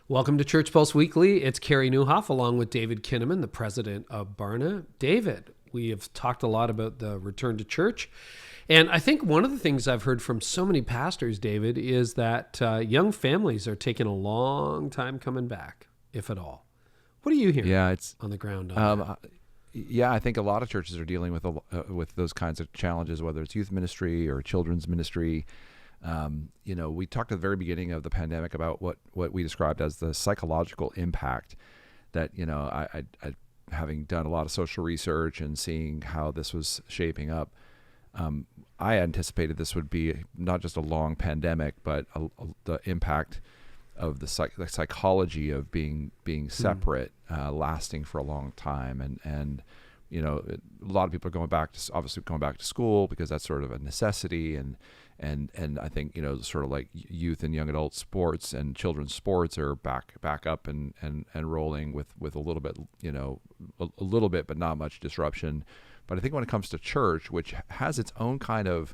Welcome to Church Pulse Weekly. It's Carey Nieuwhof along with David Kinnaman, the president of Barna. David, we have talked a lot about the return to church. And I think one of the things I've heard from so many pastors, David, is that young families are taking a long time coming back, if at all. What are you hearing on the ground on that? Yeah, I think a lot of churches are dealing with those kinds of challenges, whether it's youth ministry or children's ministry. We talked at the very beginning of the pandemic about what we described as the psychological impact that, I having done a lot of social research and seeing how this was shaping up, I anticipated this would be not just a long pandemic, but the impact of the psychology of being separate, lasting for a long time. And a lot of people are obviously going back to school because that's sort of a necessity. And I think, sort of like youth and young adult sports and children's sports are back up and rolling with a little bit, a little bit, but not much disruption. But I think when it comes to church, which has its own kind of,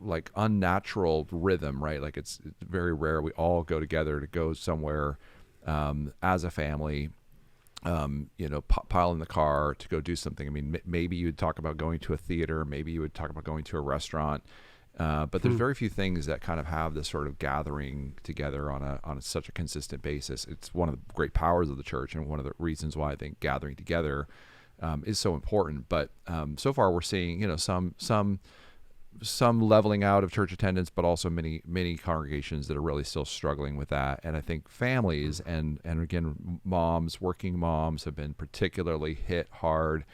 like unnatural rhythm, right? Like it's very rare we all go together to go somewhere as a family, pile in the car to go do something. I mean, maybe you would talk about going to a theater, maybe you would talk about going to a restaurant, but there's very few things that kind of have this sort of gathering together on such a consistent basis. It's one of the great powers of the church and one of the reasons why I think gathering together is so important. But so far we're seeing, some leveling out of church attendance, but also many congregations that are really still struggling with that. And I think families and again, working moms have been particularly hit hard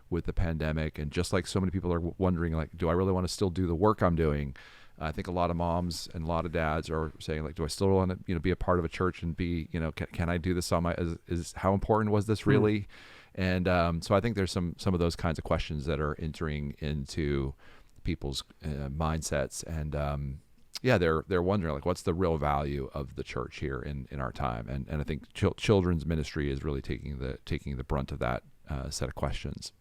with the pandemic. And just like so many people are wondering, like, do I really want to still do the work I'm doing? I think a lot of moms and a lot of dads are saying, like, do I still want to, be a part of a church and be, can I do this on my, how important was this really? And so I think there's some of those kinds of questions that are entering into people's mindsets, and they're wondering, like, what's the real value of the church here in our time? And I think children's ministry is really taking the brunt of that set of questions.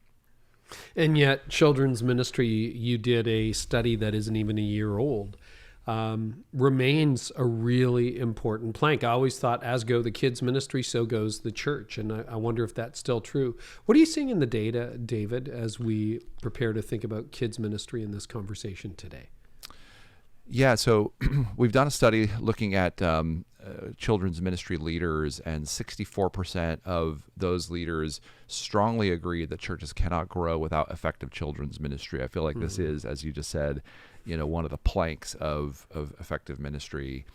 And yet, children's ministry, you did a study that isn't even a year old, remains a really important plank. I always thought, as go the kids' ministry, so goes the church. And I wonder if that's still true. What are you seeing in the data, David, as we prepare to think about kids' ministry in this conversation today? Yeah, so we've done a study looking at children's ministry leaders, and 64% of those leaders strongly agree that churches cannot grow without effective children's ministry. I feel like this is, as you just said, one of the planks of effective ministry.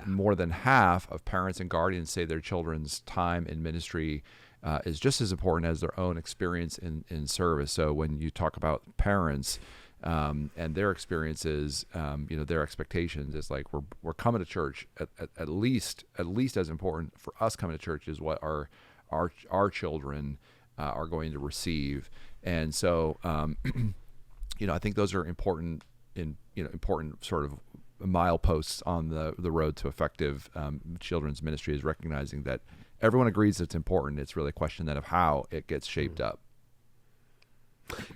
More than half of parents and guardians say their children's time in ministry is just as important as their own experience in service. So when you talk about parents and their experiences, their expectations, is like we're coming to church at least as important for us coming to church is what our children are going to receive. And so I think those are important sort of mileposts on the road to effective children's ministry, is recognizing that everyone agrees it's important. It's really a question then of how it gets shaped up.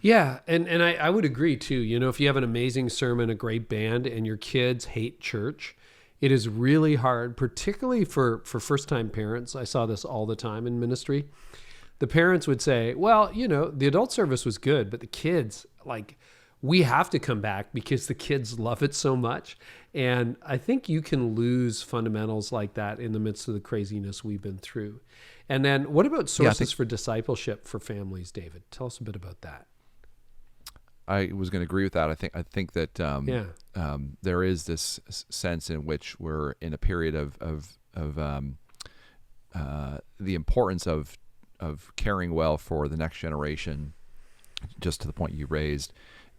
Yeah, and I would agree too. If you have an amazing sermon, a great band, and your kids hate church, it is really hard, particularly for first-time parents. I saw this all the time in ministry. The parents would say, well, the adult service was good, but the kids, we have to come back because the kids love it so much. And I think you can lose fundamentals like that in the midst of the craziness we've been through. And then what about sources for discipleship for families, David? Tell us a bit about that. I was going to agree with that. I think that there is this sense in which we're in a period of the importance of caring well for the next generation, just to the point you raised.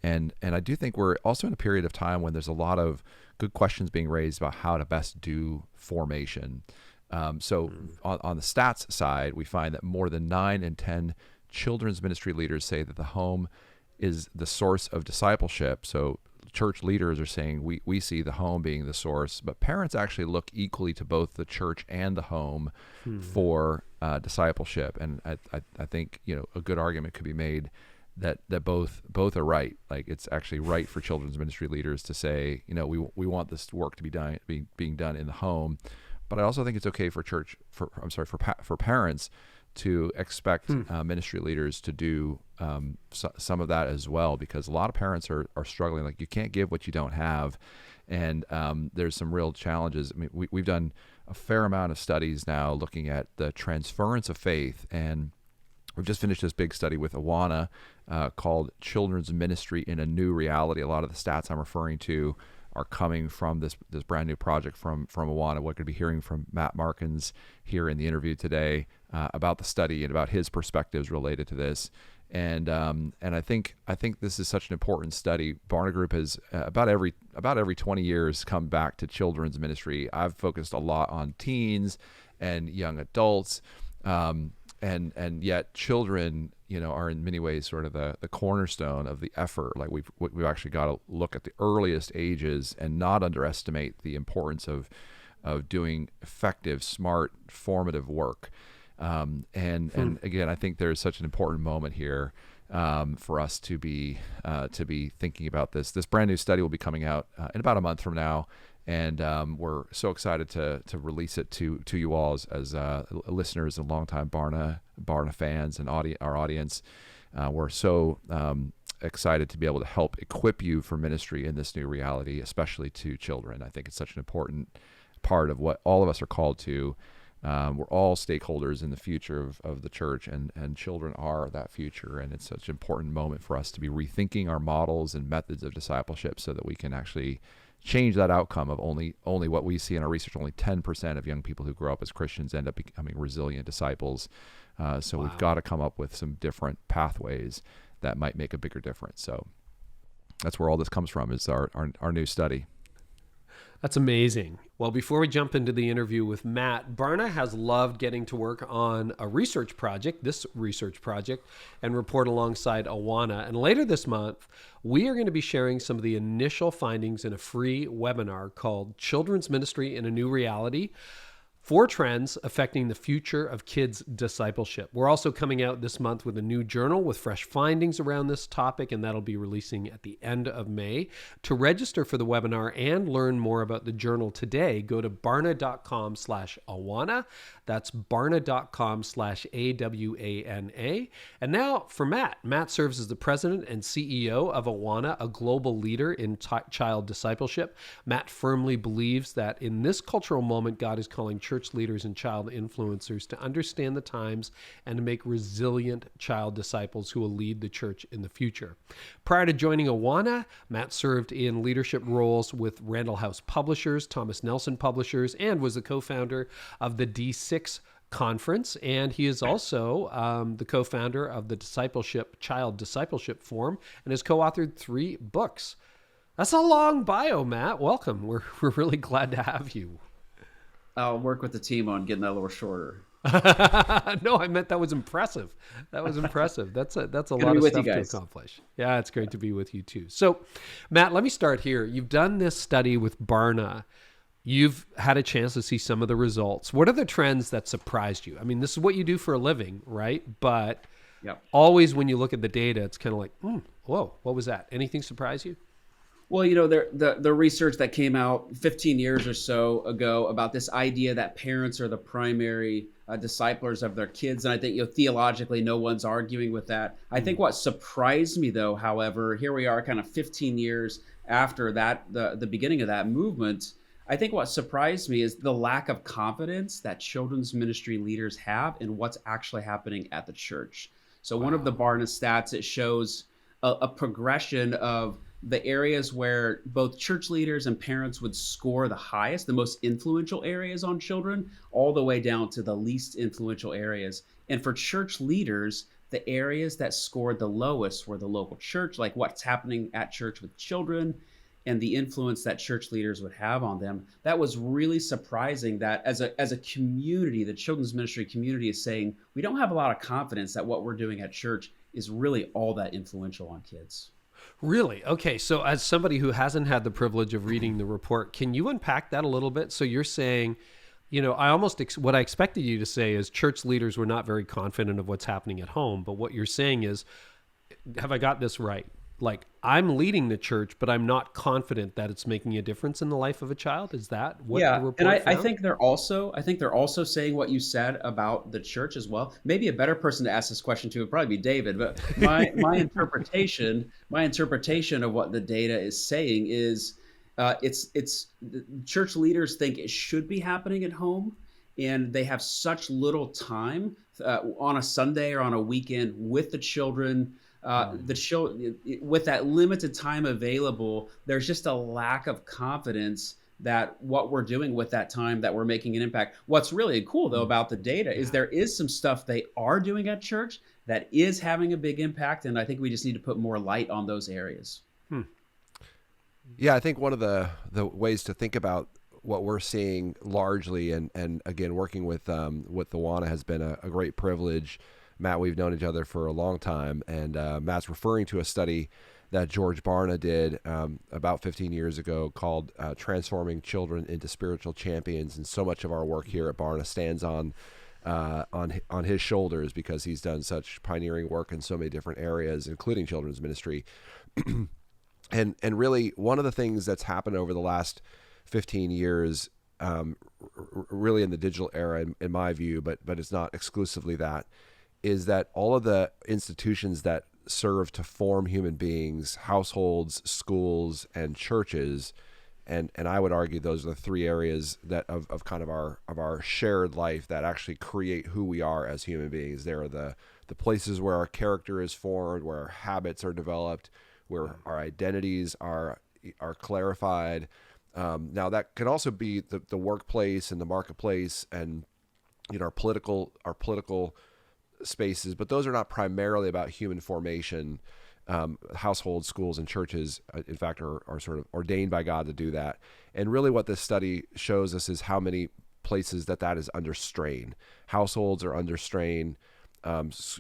And I do think we're also in a period of time when there's a lot of good questions being raised about how to best do formation. So on the stats side, we find that more than 9 in 10 children's ministry leaders say that the home is the source of discipleship. So church leaders are saying we see the home being the source, but parents actually look equally to both the church and the home for discipleship. And I think a good argument could be made that both are right. Like, it's actually right for children's ministry leaders to say, we want this work to be being done in the home, but I also think it's okay for for parents to expect ministry leaders to do some of that as well, because a lot of parents are struggling. Like, you can't give what you don't have, and there's some real challenges. I mean, we've done a fair amount of studies now looking at the transference of faith, and we've just finished this big study with Awana called Children's Ministry in a New Reality. A lot of the stats I'm referring to are coming from this brand new project from Awana. We're going to be hearing from Matt Markins here in the interview today about the study and about his perspectives related to this. And I think this is such an important study. Barna Group has about every 20 years come back to children's ministry. I've focused a lot on teens and young adults, and yet children, are in many ways sort of the cornerstone of the effort. Like, we've actually got to look at the earliest ages and not underestimate the importance of doing effective, smart, formative work. And again, I think there's such an important moment here for us to be thinking about this. This brand new study will be coming out in about a month from now, and we're so excited to release it to you all as listeners and longtime Barna fans and our audience. We're so excited to be able to help equip you for ministry in this new reality, especially to children. I think it's such an important part of what all of us are called to. We're all stakeholders in the future of the church, and children are that future. And it's such an important moment for us to be rethinking our models and methods of discipleship so that we can actually change that outcome of only what we see in our research. Only 10% of young people who grow up as Christians end up becoming resilient disciples. So We've got to come up with some different pathways that might make a bigger difference. So that's where all this comes from, is our new study. That's amazing. Well, before we jump into the interview with Matt, Barna has loved getting to work on this research project, and report alongside Awana. And later this month, we are going to be sharing some of the initial findings in a free webinar called Children's Ministry in a New Reality: 4 Trends Affecting the Future of Kids Discipleship. We're also coming out this month with a new journal with fresh findings around this topic, and that'll be releasing at the end of May. To register for the webinar and learn more about the journal today, go to barna.com/Awana. That's barna.com/AWANA. And now for Matt. Matt serves as the president and CEO of Awana, a global leader in child discipleship. Matt firmly believes that in this cultural moment, God is calling church leaders and child influencers to understand the times and to make resilient child disciples who will lead the church in the future. Prior to joining Awana, Matt served in leadership roles with Randall House Publishers, Thomas Nelson Publishers, and was the co-founder of the D6 Conference. And he is also the co-founder of the Child Discipleship Forum, and has co-authored 3 books. That's a long bio, Matt. Welcome. We're really glad to have you. I'll work with the team on getting that a little shorter. No, I meant that was impressive. That's a lot of stuff to accomplish. Yeah, it's great to be with you too. So, Matt, let me start here. You've done this study with Barna. You've had a chance to see some of the results. What are the trends that surprised you? I mean, this is what you do for a living, right? But always when you look at the data, it's kind of like, whoa, what was that? Anything surprise you? Well, the research that came out 15 years or so ago about this idea that parents are the primary disciplers of their kids. And I think, theologically, no one's arguing with that. I think what surprised me, though, however, here we are kind of 15 years after that, the beginning of that movement. I think what surprised me is the lack of confidence that children's ministry leaders have in what's actually happening at the church. So one of the Barna stats, it shows a progression of the areas where both church leaders and parents would score the highest, the most influential areas on children, all the way down to the least influential areas. And for church leaders, the areas that scored the lowest were the local church, like what's happening at church with children and the influence that church leaders would have on them. That was really surprising that as a community, the children's ministry community is saying, we don't have a lot of confidence that what we're doing at church is really all that influential on kids. Really? Okay. So as somebody who hasn't had the privilege of reading the report, can you unpack that a little bit? So you're saying, what I expected you to say is church leaders were not very confident of what's happening at home. But what you're saying is have I got this right? Like, I'm leading the church, but I'm not confident that it's making a difference in the life of a child. Is that what the Yeah, and report I found? think they're also saying what you said about the church as well. Maybe a better person to ask this question to would probably be David. But my interpretation of what the data is saying is, it's the church leaders think it should be happening at home, and they have such little time on a Sunday or on a weekend with the children. With that limited time available, there's just a lack of confidence that what we're doing with that time, that we're making an impact. What's really cool though about the data is there is some stuff they are doing at church that is having a big impact, and I think we just need to put more light on those areas. Yeah, I think one of the ways to think about what we're seeing largely, and again, working with Awana has been a great privilege. Matt, we've known each other for a long time, and Matt's referring to a study that George Barna did about 15 years ago called Transforming Children into Spiritual Champions. And so much of our work here at Barna stands on his shoulders because he's done such pioneering work in so many different areas, including children's ministry. And really, one of the things that's happened over the last 15 years, really in the digital era, in my view, but it's not exclusively that, is that all of the institutions that serve to form human beings, households, schools, and churches, and I would argue those are the three areas that of kind of our shared life that actually create who we are as human beings. There are the places where our character is formed, where our habits are developed, where our identities are clarified. Now that could also be the workplace and the marketplace, and our political spaces, but those are not primarily about human formation. Households, schools, and churches, in fact, are sort of ordained by God to do that. And really what this study shows us is how many places that is under strain. Households are under strain.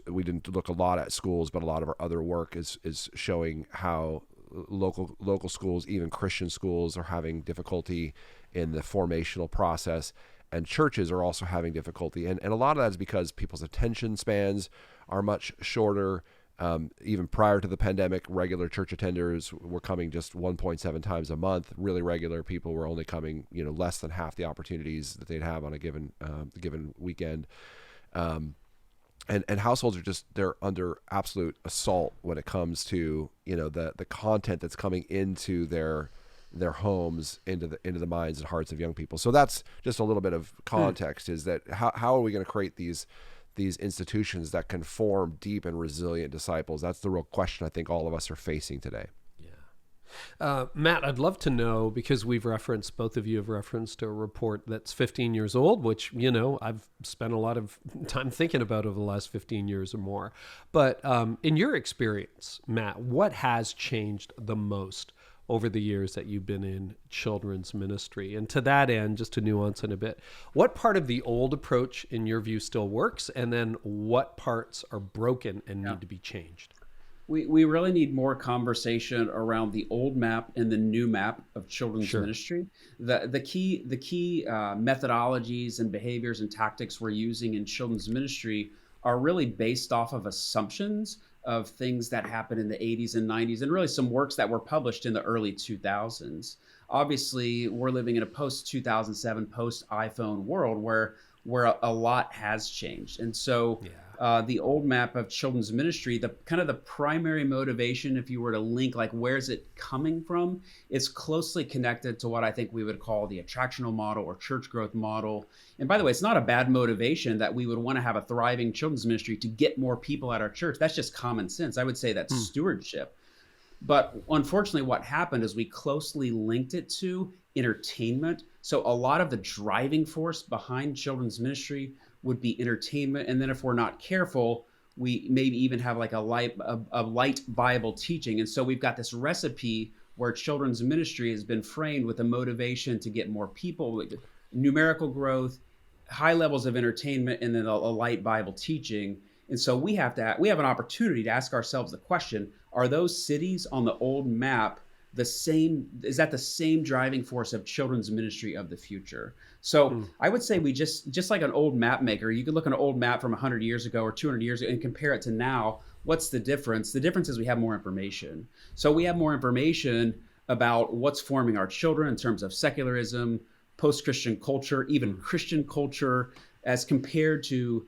We didn't look a lot at schools, but a lot of our other work is showing how local schools, even Christian schools, are having difficulty in the formational process. And churches are also having difficulty. And a lot of that is because people's attention spans are much shorter. Even prior to the pandemic, regular church attenders were coming just 1.7 times a month. Really regular people were only coming, less than half the opportunities that they'd have on a given weekend. And households are they're under absolute assault when it comes to, the content that's coming into their homes, into the minds and hearts of young people. So that's just a little bit of context, is that how are we going to create these institutions that can form deep and resilient disciples? That's the real question I think all of us are facing today. Yeah. Matt, I'd love to know, because both of you have referenced a report that's 15 years old, which, I've spent a lot of time thinking about over the last 15 years or more. But in your experience, Matt, what has changed the most over the years that you've been in children's ministry? And to that end, just to nuance it a bit, what part of the old approach in your view still works? And then what parts are broken and need to be changed? We really need more conversation around the old map and the new map of children's ministry. The key methodologies and behaviors and tactics we're using in children's ministry are really based off of assumptions of things that happened in the 80s and 90s, and really some works that were published in the early 2000s. Obviously, we're living in a post-2007, post-iPhone world where a lot has changed. And so the old map of children's ministry, the primary motivation, if you were to link, like, where's it coming from, is closely connected to what I think we would call the attractional model or church growth model. And by the way, it's not a bad motivation that we would want to have a thriving children's ministry to get more people at our church. That's just common sense. I would say that's stewardship. But unfortunately, what happened is we closely linked it to entertainment. So a lot of the driving force behind children's ministry would be entertainment. And then if we're not careful, we maybe even have like a light Bible teaching. And so we've got this recipe where children's ministry has been framed with a motivation to get more people, like numerical growth, high levels of entertainment, and then a light Bible teaching. And so we have an opportunity to ask ourselves the question, are those cities on the old map is that the same driving force of children's ministry of the future? So I would say we just like an old map maker, you could look at an old map from 100 years ago or 200 years ago and compare it to now. What's the difference? The difference is we have more information. So we have more information about what's forming our children in terms of secularism, post-Christian culture, even Christian culture, as compared to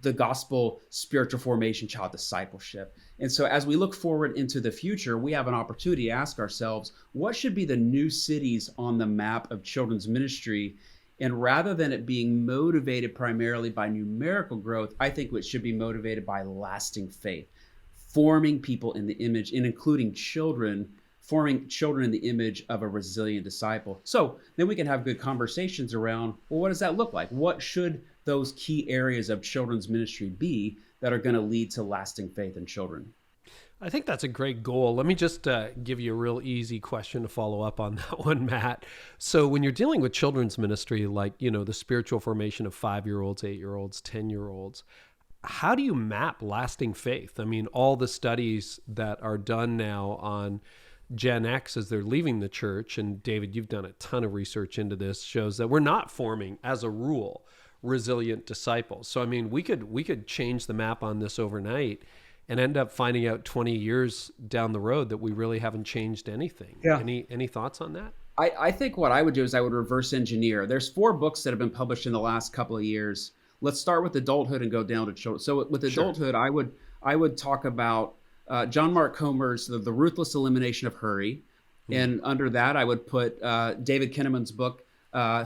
the gospel spiritual formation, child discipleship. And so as we look forward into the future, we have an opportunity to ask ourselves, what should be the new cities on the map of children's ministry? And rather than it being motivated primarily by numerical growth, I think it should be motivated by lasting faith, forming people in the image, and including children, forming children in the image of a resilient disciple. So then we can have good conversations around, well, what does that look like? What should those key areas of children's ministry be that are going to lead to lasting faith in children? I think that's a great goal. Let me just give you a real easy question to follow up on that one, Matt. So when you're dealing with children's ministry, like, the spiritual formation of 5-year-olds, 8-year-olds, 10-year-olds, how do you map lasting faith? I mean, all the studies that are done now on Gen X as they're leaving the church, and David, you've done a ton of research into this, shows that we're not forming, as a rule, resilient disciples. So, I mean, we could change the map on this overnight and end up finding out 20 years down the road that we really haven't changed anything. Yeah. Any thoughts on that? I think what I would do is I would reverse engineer. There's 4 books that have been published in the last couple of years. Let's start with adulthood and go down to children. So with adulthood, sure. I would talk about John Mark Comer's The Ruthless Elimination of Hurry. And under that, I would put David Kinnaman's book,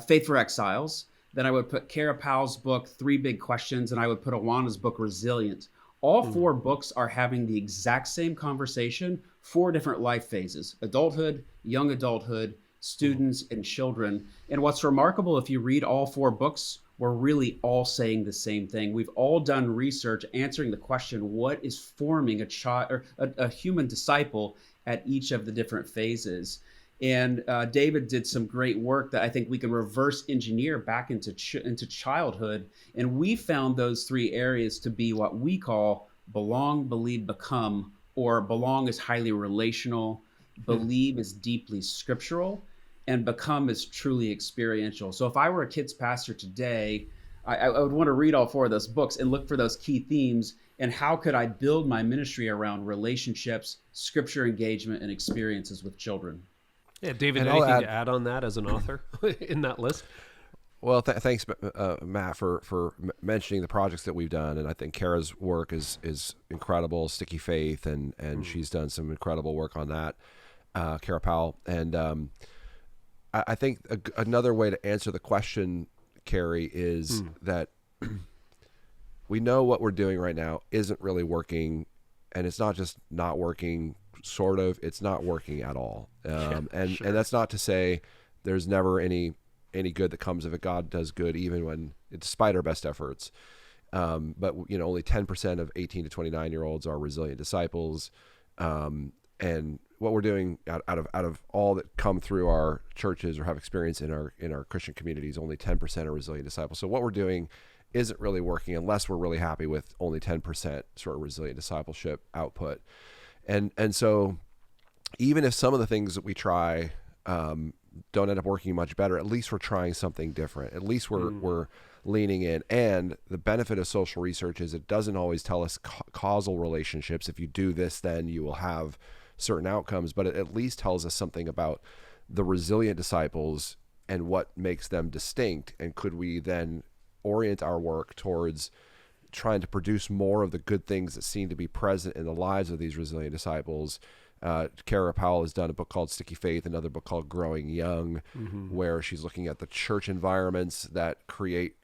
Faith for Exiles. Then I would put Carey Powell's book, 3 Big Questions. And I would put Awana's book, Resilient. All 4 books are having the exact same conversation, 4 different life phases: adulthood, young adulthood, students, and children. And what's remarkable, if you read all 4 books, we're really all saying the same thing. We've all done research answering the question, what is forming a child or a human disciple at each of the different phases? And David did some great work that I think we can reverse engineer back into childhood. And we found those 3 areas to be what we call belong, believe, become, or belong is highly relational, believe is deeply scriptural, and become is truly experiential. So if I were a kids pastor today, I would want to read all 4 of those books and look for those key themes and how could I build my ministry around relationships, scripture engagement, and experiences with children. Yeah, David, anything to add on that as an author in that list? Well, thanks, Matt, for mentioning the projects that we've done, and I think Kara's work is incredible. Sticky Faith, and she's done some incredible work on that. Carey Powell, and I think another way to answer the question, Carey, is that we know what we're doing right now isn't really working, and it's not just not working. Sort of, it's not working at all. And that's not to say there's never any good that comes of it. God does good even when, despite our best efforts. But only 10% of 18 to 29-year-olds are resilient disciples. And what we're doing out of all that come through our churches or have experience in our Christian communities, only 10% are resilient disciples. So what we're doing isn't really working unless we're really happy with only 10% sort of resilient discipleship output. And so even if some of the things that we try don't end up working much better, at least we're trying something different. At least we're leaning in. And the benefit of social research is it doesn't always tell us causal relationships. If you do this, then you will have certain outcomes. But it at least tells us something about the resilient disciples and what makes them distinct. And could we then orient our work towards trying to produce more of the good things that seem to be present in the lives of these resilient disciples. Carey Powell has done a book called Sticky Faith, another book called Growing Young, where she's looking at the church environments that create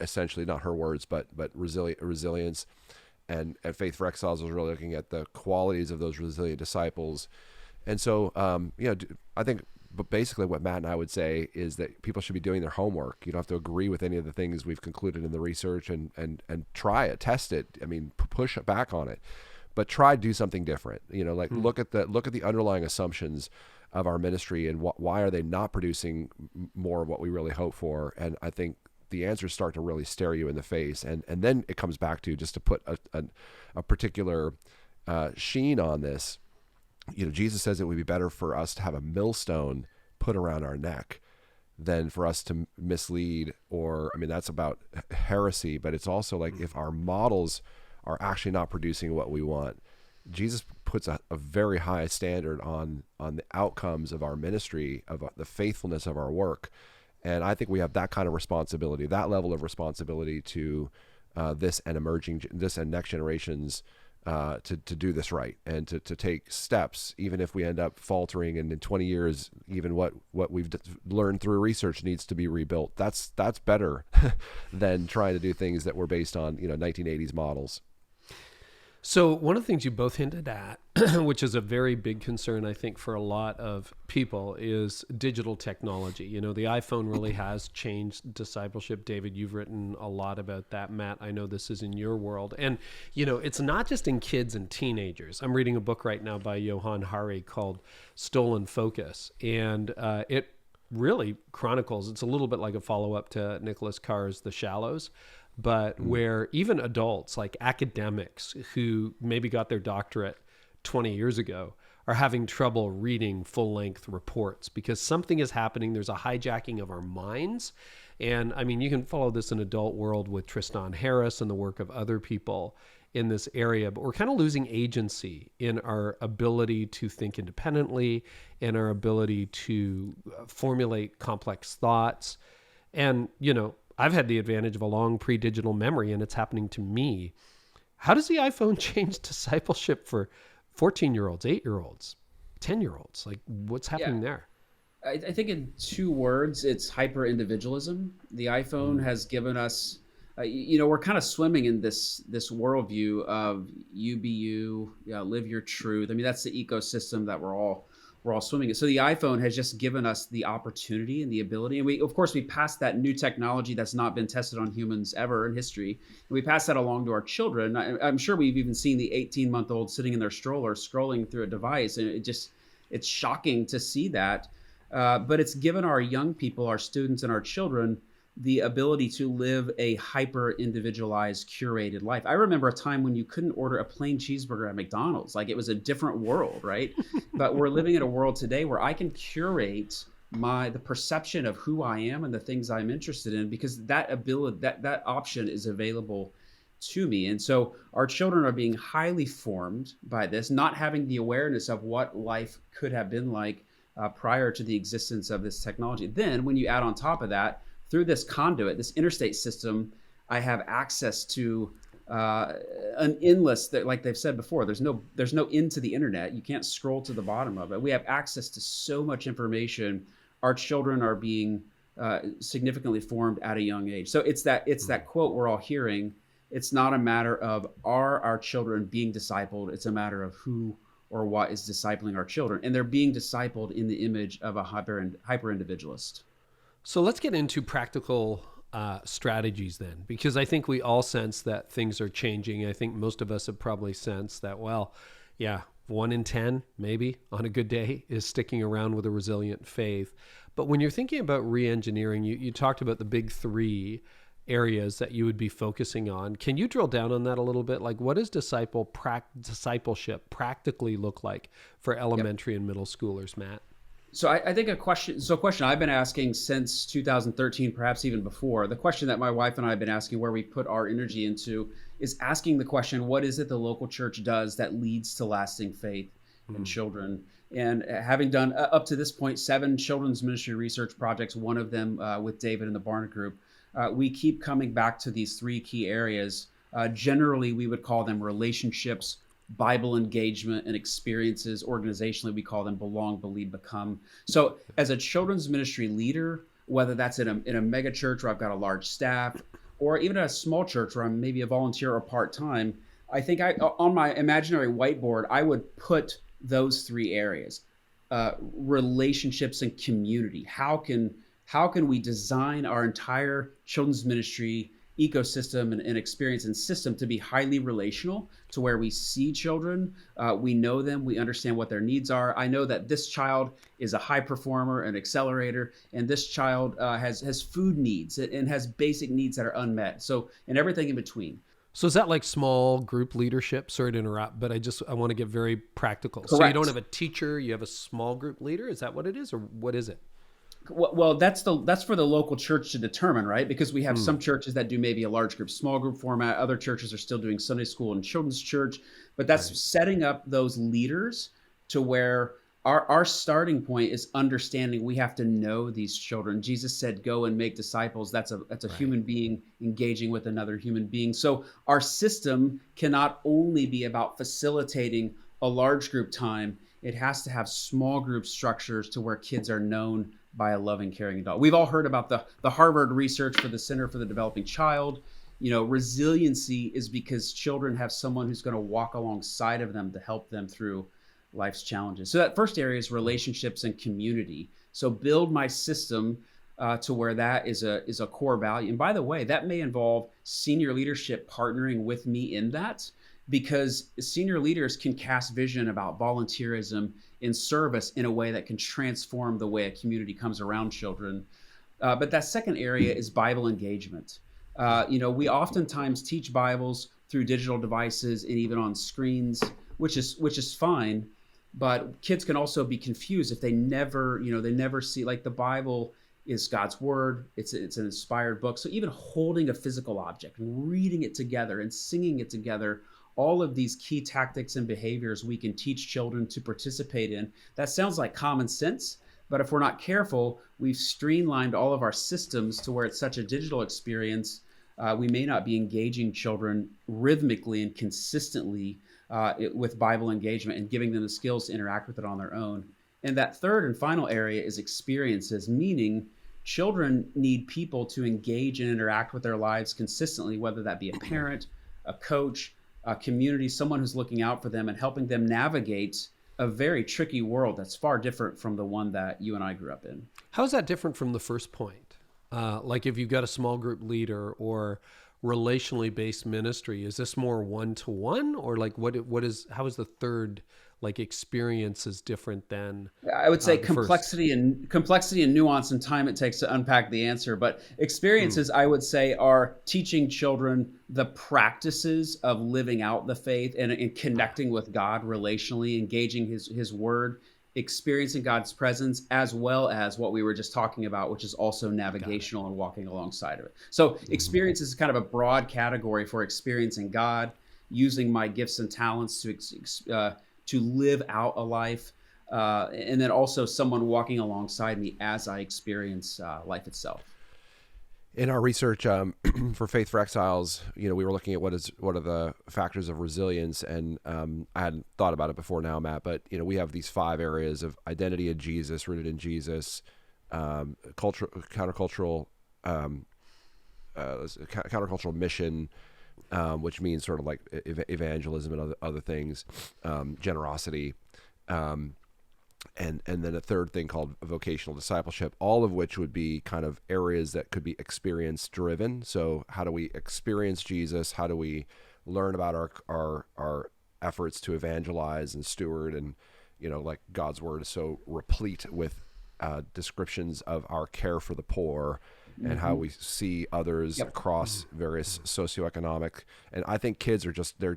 essentially, not her words, but resilience. And Faith for Exiles was really looking at the qualities of those resilient disciples. And so, I think but basically what Matt and I would say is that people should be doing their homework. You don't have to agree with any of the things we've concluded in the research and try it, test it. I mean, push back on it, but try to do something different. Look at the underlying assumptions of our ministry and why are they not producing more of what we really hope for? And I think the answers start to really stare you in the face. And then it comes back to, just to put a particular sheen on this, Jesus says it would be better for us to have a millstone put around our neck than for us to mislead, or, that's about heresy, but it's also like if our models are actually not producing what we want. Jesus puts a very high standard on the outcomes of our ministry, of the faithfulness of our work. And I think we have that kind of responsibility, that level of responsibility to this and next generations to do this right, and to take steps, even if we end up faltering, and in 20 years, even what we've learned through research needs to be rebuilt. That's better than trying to do things that were based on 1980s models. So one of the things you both hinted at, which is a very big concern, I think, for a lot of people, is digital technology. The iPhone really has changed discipleship. David, you've written a lot about that. Matt, I know this is in your world. And, it's not just in kids and teenagers. I'm reading a book right now by Johann Hari called Stolen Focus. And it really chronicles, it's a little bit like a follow-up to Nicholas Carr's The Shallows, but where even adults, like academics who maybe got their doctorate 20 years ago, are having trouble reading full-length reports because something is happening. There's a hijacking of our minds. And I mean, you can follow this in adult world with Tristan Harris and the work of other people in this area, but we're kind of losing agency in our ability to think independently and our ability to formulate complex thoughts. And, I've had the advantage of a long pre-digital memory, and it's happening to me. How does the iPhone change discipleship for 14-year-olds, 8-year-olds, 10-year-olds? Like, what's happening there? I think in 2 words, it's hyper-individualism. The iPhone has given us, we're kind of swimming in this worldview of you be you, live your truth. I mean, that's the ecosystem that we're all swimming in. So the iPhone has just given us the opportunity and the ability. And we passed that new technology that's not been tested on humans ever in history. And we pass that along to our children. I'm sure we've even seen the 18-month-old sitting in their stroller scrolling through a device. And it's shocking to see that. But it's given our young people, our students and our children, the ability to live a hyper-individualized, curated life. I remember a time when you couldn't order a plain cheeseburger at McDonald's. Like, it was a different world, right? But we're living in a world today where I can curate the perception of who I am and the things I'm interested in, because that ability, that option is available to me. And so our children are being highly formed by this, not having the awareness of what life could have been like prior to the existence of this technology. Then when you add on top of that, through this conduit, this interstate system, I have access to an endless, like they've said before, there's no end to the internet. You can't scroll to the bottom of it. We have access to so much information. Our children are being significantly formed at a young age. So it's that quote we're all hearing. It's not a matter of are our children being discipled. It's a matter of who or what is discipling our children. And they're being discipled in the image of a hyper individualist. So let's get into practical strategies then, because I think we all sense that things are changing. I think most of us have probably sensed that, 1 in 10, maybe on a good day, is sticking around with a resilient faith. But when you're thinking about re-engineering, you talked about the big 3 areas that you would be focusing on. Can you drill down on that a little bit? Like, what does discipleship practically look like for elementary and middle schoolers, Matt? So I think a question I've been asking since 2013, perhaps even before, the question that my wife and I have been asking, where we put our energy into, is asking the question, what is it the local church does that leads to lasting faith in children? And having done up to this point 7 children's ministry research projects, one of them with David and the Barna Group, we keep coming back to these 3 key areas. Generally, we would call them relationships, Bible engagement, and experiences. Organizationally, we call them belong, believe, become. So as a children's ministry leader, whether that's in a mega church where I've got a large staff, or even at a small church where I'm maybe a volunteer or part-time, I think on my imaginary whiteboard, I would put those 3 areas: relationships and community. How can we design our entire children's ministry ecosystem and experience and system to be highly relational, to where we see children, we know them, we understand what their needs are. I know that this child is a high performer, an accelerator, and this child has food needs and has basic needs that are unmet. So, and everything in between. So is that like small group leadership? Sorry to interrupt, but I want to get very practical. Correct. So you don't have a teacher, you have a small group leader? Is that what it is, or what is it? Well, that's for the local church to determine, right? Because we have some churches that do maybe a large group, small group format. Other churches are still doing Sunday school and children's church, but that's setting up those leaders to where our starting point is understanding we have to know these children. Jesus said, "Go and make disciples." That's a human being engaging with another human being. So our system cannot only be about facilitating a large group time. It has to have small group structures to where kids are known by a loving, caring adult. We've all heard about the Harvard research for the Center for the Developing Child. Resiliency is because children have someone who's going to walk alongside of them to help them through life's challenges. So that first area is relationships and community. So build my system to where that is a core value. And by the way, that may involve senior leadership partnering with me in that, because senior leaders can cast vision about volunteerism in service in a way that can transform the way a community comes around children. But that second area is Bible engagement. We oftentimes teach Bibles through digital devices and even on screens, which is fine. But kids can also be confused if they never see, like, the Bible is God's word. It's an inspired book. So even holding a physical object and reading it together and singing it together, all of these key tactics and behaviors we can teach children to participate in. That sounds like common sense, but if we're not careful, we've streamlined all of our systems to where it's such a digital experience. We may not be engaging children rhythmically and consistently with Bible engagement and giving them the skills to interact with it on their own. And that third and final area is experiences, meaning children need people to engage and interact with their lives consistently, whether that be a parent, a coach, a community, someone who's looking out for them and helping them navigate a very tricky world that's far different from the one that you and I grew up in. How is that different from the first point? Like if you've got a small group leader or relationally based ministry, is this more one-to-one, or like how is the third experience is different than I would say the complexity and nuance and time it takes to unpack the answer. But experiences, I would say, are teaching children the practices of living out the faith and connecting with God relationally, engaging his word, experiencing God's presence, as well as what we were just talking about, which is also navigational and walking alongside of it. So experience is kind of a broad category for experiencing God, using my gifts and talents to live out a life, and then also someone walking alongside me as I experience life itself. In our research for Faith for Exiles, we were looking at what are the factors of resilience, and I hadn't thought about it before now, Matt, but we have these 5 areas of identity in Jesus, rooted in Jesus, countercultural mission, which means sort of like evangelism and other things, generosity, and then a third thing called vocational discipleship, all of which would be kind of areas that could be experience driven. So how do we experience Jesus? How do we learn about our efforts to evangelize and steward? And like God's word is so replete with descriptions of our care for the poor and how we see others across various socioeconomic. And I think kids are they're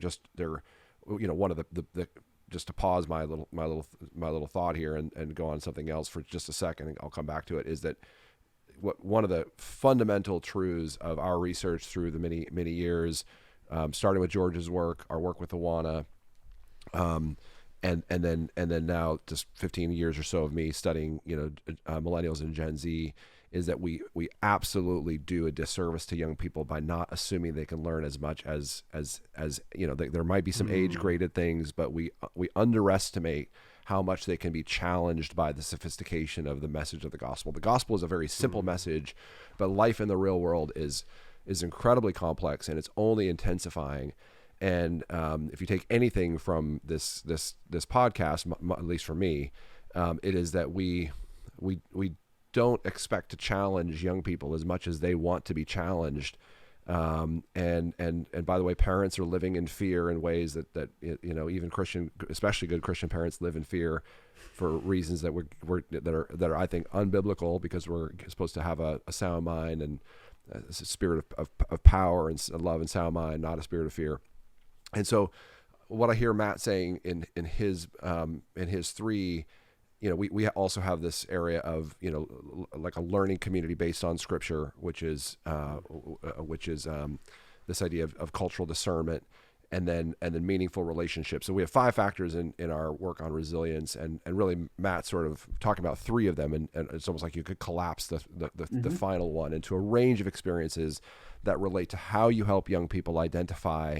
one of the just to pause my little thought here and go on something else for just a second, and I'll come back to it, is that one of the fundamental truths of our research through the many years, starting with George's work, our work with Awana, and then now just 15 years or so of me studying millennials and Gen Z, is that we absolutely do a disservice to young people by not assuming they can learn as much as there might be some age graded things, but we underestimate how much they can be challenged by the sophistication of the message of the gospel. The gospel is a very simple message, but life in the real world is incredibly complex, and it's only intensifying. And if you take anything from this podcast, at least for me, it is that we don't expect to challenge young people as much as they want to be challenged. And by the way, parents are living in fear in ways that even Christian, especially good Christian parents, live in fear for reasons that are I think unbiblical, because we're supposed to have a sound mind and a spirit of power and love and sound mind, not a spirit of fear. And so what I hear Matt saying in his 3 we also have this area of, like a learning community based on Scripture, which is this idea of cultural discernment, and then meaningful relationships. So we have 5 factors in our work on resilience, and really Matt sort of talking about 3 of them, and it's almost like you could collapse the final one into a range of experiences that relate to how you help young people identify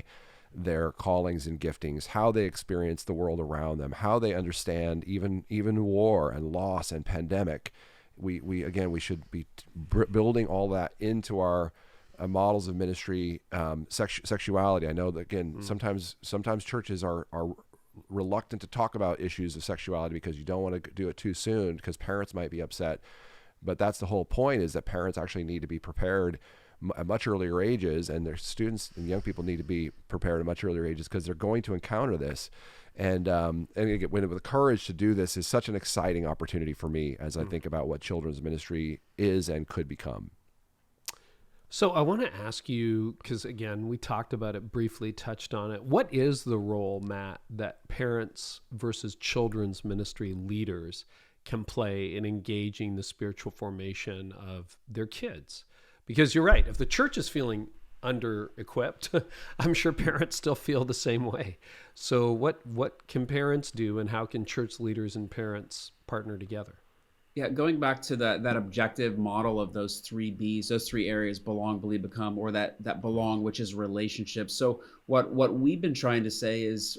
their callings and giftings, how they experience the world around them, how they understand even war and loss and pandemic. We should be building all that into our models of ministry. Sexuality. I know that sometimes churches are reluctant to talk about issues of sexuality because you don't want to do it too soon because parents might be upset. But that's the whole point, is that parents actually need to be prepared at much earlier ages, and their students and young people need to be prepared at much earlier ages because they're going to encounter this. And again, with the courage to do this is such an exciting opportunity for me as I think about what children's ministry is and could become. So I want to ask you, because again, we talked about it briefly, touched on it. What is the role, Matt, that parents versus children's ministry leaders can play in engaging the spiritual formation of their kids? Because you're right, if the church is feeling under-equipped, I'm sure parents still feel the same way. So what can parents do, and how can church leaders and parents partner together? Yeah, going back to that objective model of those 3 B's, those 3 areas: belong, believe, become, or that belong, which is relationships. So what we've been trying to say is,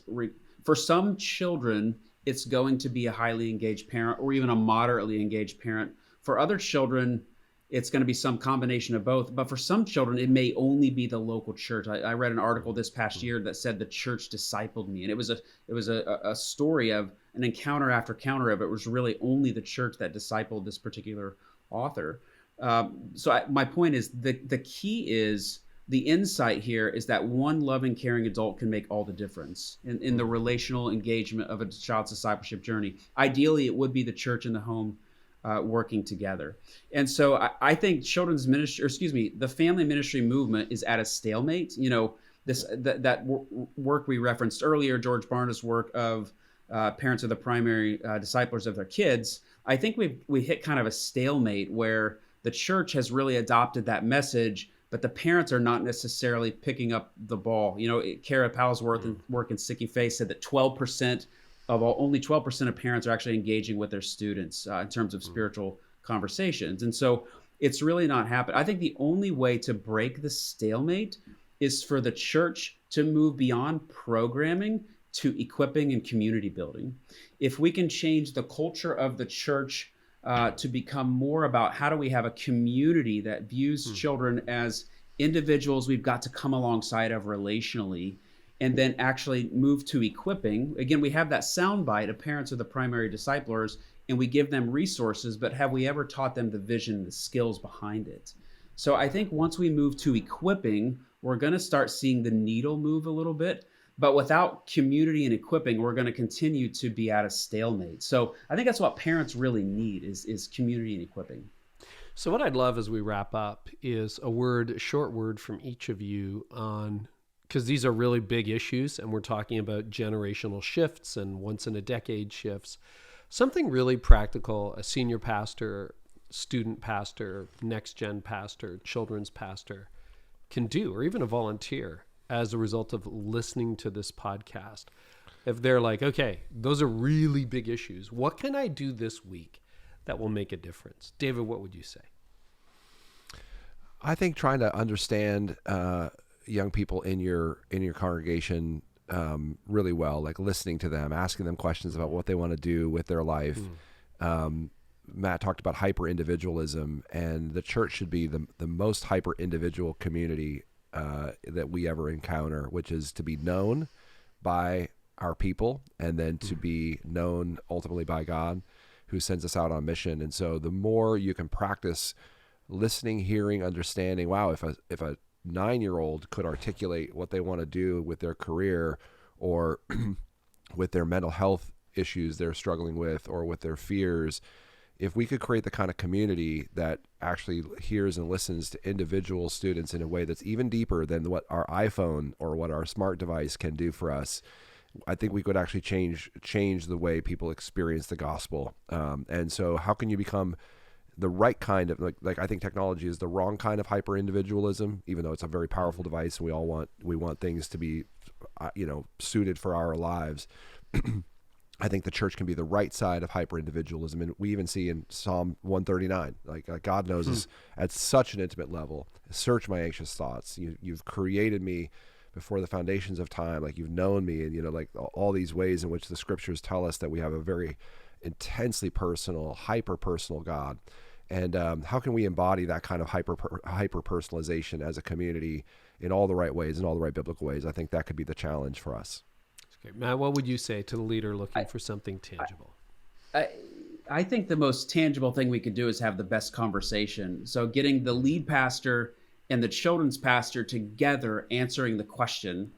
for some children, it's going to be a highly engaged parent or even a moderately engaged parent. For other children, it's going to be some combination of both. But for some children, it may only be the local church. I read an article this past year that said the church discipled me, and it was a story of an encounter after encounter of it. It was really only the church that discipled this particular author. My point is, the key is, the insight here is that one loving, caring adult can make all the difference in the relational engagement of a child's discipleship journey. Ideally, it would be the church and the home working together. And so I think the family ministry movement is at a stalemate. That work we referenced earlier, George Barna's work of parents are the primary disciplers of their kids. I think we hit kind of a stalemate where the church has really adopted that message, but the parents are not necessarily picking up the ball. Carey work in Sticky Face said that only 12% of parents are actually engaging with their students in terms of spiritual conversations. And so it's really not happening. I think the only way to break the stalemate is for the church to move beyond programming to equipping and community building. If we can change the culture of the church to become more about how do we have a community that views children as individuals we've got to come alongside of relationally, and then actually move to equipping. Again, we have that soundbite of parents are the primary disciplers, and we give them resources, but have we ever taught them the vision, the skills behind it? So I think once we move to equipping, we're going to start seeing the needle move a little bit. But without community and equipping, we're going to continue to be at a stalemate. So I think that's what parents really need is community and equipping. So what I'd love as we wrap up is a short word from each of you on, because these are really big issues, and we're talking about generational shifts and once in a decade shifts. Something really practical, a senior pastor, student pastor, next gen pastor, children's pastor can do, or even a volunteer, as a result of listening to this podcast. If they're like, okay, those are really big issues, what can I do this week that will make a difference? David, what would you say? I think trying to understand young people in your congregation really well, like listening to them, asking them questions about what they want to do with their life. Matt talked about hyper-individualism, and the church should be the most hyper-individual community that we ever encounter, which is to be known by our people and then to be known ultimately by God, who sends us out on mission. And so the more you can practice listening, hearing, understanding, wow, if a 9-year-old could articulate what they want to do with their career or with their mental health issues they're struggling with or with their fears, if we could create the kind of community that actually hears and listens to individual students in a way that's even deeper than what our iPhone or what our smart device can do for us, I think we could actually change the way people experience the gospel. And so how can you become the right kind of, like I think technology is the wrong kind of hyper individualism, even though it's a very powerful device and we want things to be, suited for our lives. I think the church can be the right side of hyper individualism. And we even see in Psalm 139, like God knows us at such an intimate level. Search my anxious thoughts. You've created me before the foundations of time. Like you've known me, and like all these ways in which the scriptures tell us that we have a very intensely personal, hyper personal God. And how can we embody that kind of hyper personalization as a community in all the right ways, in all the right biblical ways? I think that could be the challenge for us. Okay. Matt, what would you say to the leader looking for something tangible? I think the most tangible thing we could do is have the best conversation. So getting the lead pastor and the children's pastor together answering the question,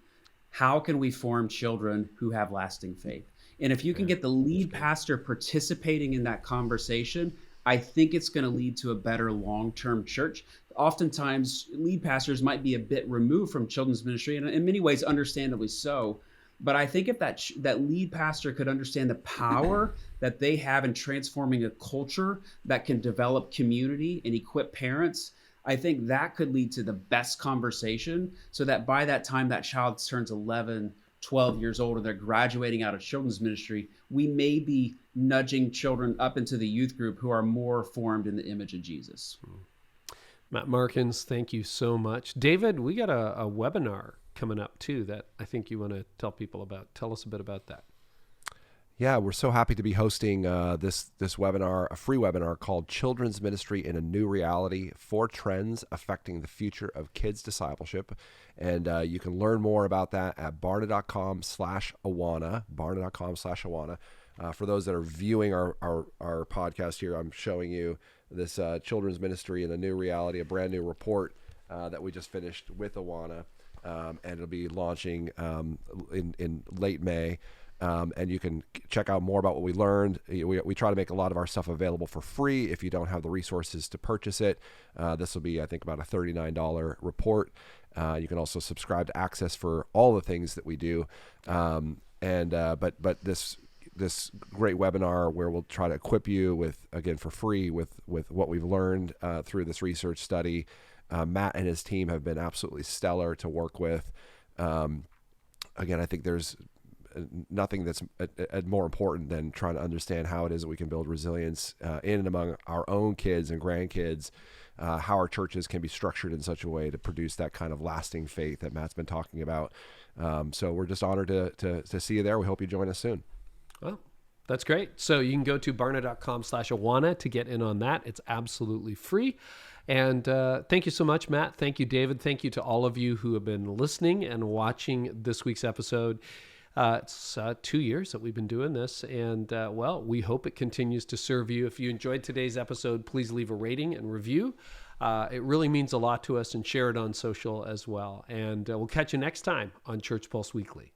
how can we form children who have lasting faith? And if you can get the lead pastor participating in that conversation, I think it's going to lead to a better long-term church. Oftentimes, lead pastors might be a bit removed from children's ministry, and in many ways, understandably so. But I think if that lead pastor could understand the power that they have in transforming a culture that can develop community and equip parents, I think that could lead to the best conversation, so that by that time that child turns 11, 12 years old, and they're graduating out of children's ministry, we may be nudging children up into the youth group who are more formed in the image of Jesus. Matt Markins, thank you so much. David, we got a webinar coming up too that I think you want to tell people about. Tell us a bit about that. Yeah, we're so happy to be hosting this webinar, a free webinar called Children's Ministry in a New Reality: 4 Trends Affecting the Future of Kids Discipleship. And you can learn more about that at barna.com/Awana, barna.com/Awana. For those that are viewing our podcast here, I'm showing you this Children's Ministry in a New Reality, a brand new report that we just finished with Awana. And it'll be launching in late May. And you can check out more about what we learned. We try to make a lot of our stuff available for free if you don't have the resources to purchase it. This will be, I think, about a $39 report. You can also subscribe to access for all the things that we do. But this great webinar where we'll try to equip you with, again, for free with what we've learned through this research study. Matt and his team have been absolutely stellar to work with. Again, I think there's nothing that's more important than trying to understand how it is that we can build resilience in and among our own kids and grandkids, how our churches can be structured in such a way to produce that kind of lasting faith that Matt's been talking about. So we're just honored to see you there. We hope you join us soon. Well, that's great. So you can go to barna.com/Awana to get in on that. It's absolutely free. And thank you so much, Matt. Thank you, David. Thank you to all of you who have been listening and watching this week's episode. It's 2 years that we've been doing this, and we hope it continues to serve you. If you enjoyed today's episode, please leave a rating and review. It really means a lot to us, and share it on social as well. And we'll catch you next time on Church Pulse Weekly.